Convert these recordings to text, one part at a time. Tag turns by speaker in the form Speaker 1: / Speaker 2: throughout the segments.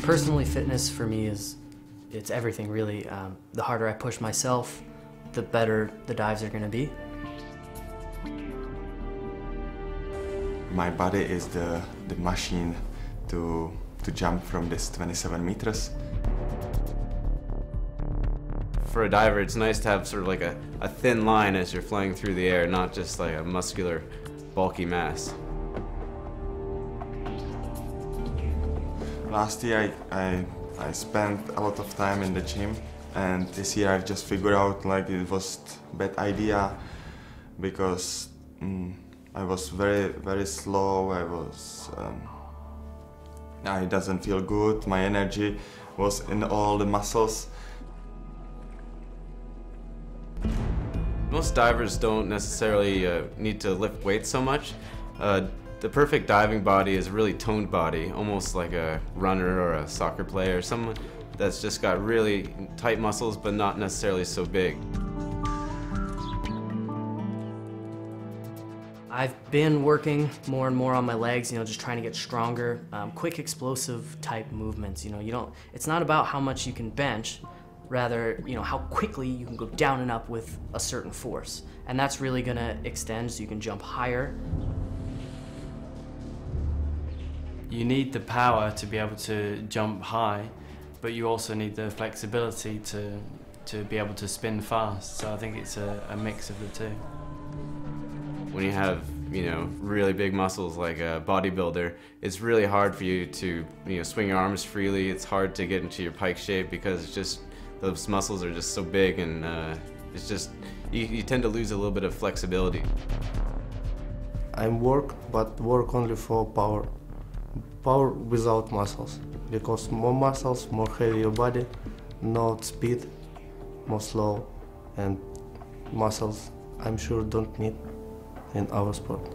Speaker 1: Personally, fitness for me it's everything really. The harder I push myself, the better the dives are going to be.
Speaker 2: My body is the machine to jump from this 27 meters.
Speaker 3: For a diver, it's nice to have sort of like a thin line as you're flying through the air, not just like a muscular, bulky mass.
Speaker 2: Last year I spent a lot of time in the gym, and this year I've just figured out like it was a bad idea because I was very slow. It doesn't feel good. My energy was in all the muscles.
Speaker 3: Most divers don't necessarily need to lift weights so much. The perfect diving body is a really toned body, almost like a runner or a soccer player, someone that's just got really tight muscles but not necessarily so big.
Speaker 1: I've been working more and more on my legs, just trying to get stronger, quick explosive type movements. It's not about how much you can bench, rather, how quickly you can go down and up with a certain force. And that's really gonna extend so you can jump higher.
Speaker 4: You need the power to be able to jump high, but you also need the flexibility to be able to spin fast. So I think it's a mix of the two.
Speaker 3: When you have, really big muscles like a bodybuilder, it's really hard for you to, swing your arms freely. It's hard to get into your pike shape because it's just, those muscles are just so big, and it's just, you tend to lose a little bit of flexibility.
Speaker 5: I work, but work only for power. Power without muscles, because more muscles, more heavy your body, not speed, more slow, and muscles I'm sure don't need in our sport.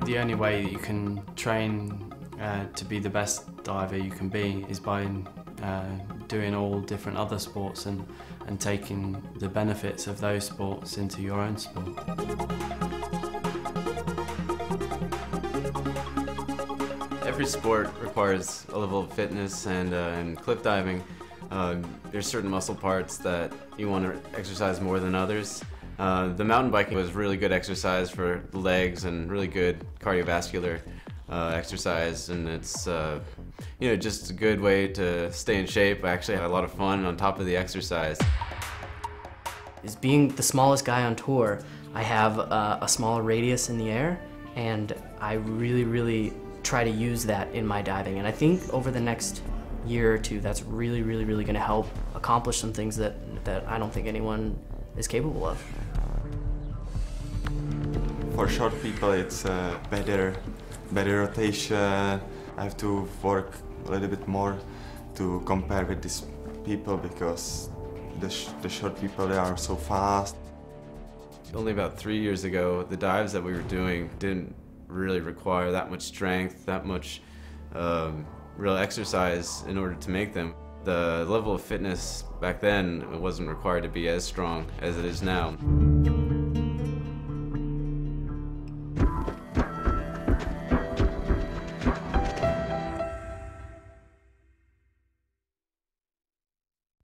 Speaker 4: The only way that you can train to be the best diver you can be is by doing all different other sports and taking the benefits of those sports into your own sport.
Speaker 3: Every sport requires a level of fitness, and in cliff diving, there's certain muscle parts that you want to exercise more than others. The mountain biking was really good exercise for the legs and really good cardiovascular exercise, and it's just a good way to stay in shape. I actually had a lot of fun on top of the exercise.
Speaker 1: Is being the smallest guy on tour, I have a smaller radius in the air, and I really try to use that in my diving. And I think over the next year or two, that's really going to help accomplish some things that I don't think anyone is capable of.
Speaker 2: For short people, it's better rotation. I have to work a little bit more to compare with these people because the short people, they are so fast.
Speaker 3: Only about 3 years ago, the dives that we were doing didn't really require that much strength, that much real exercise in order to make them. The level of fitness back then, it wasn't required to be as strong as it is now.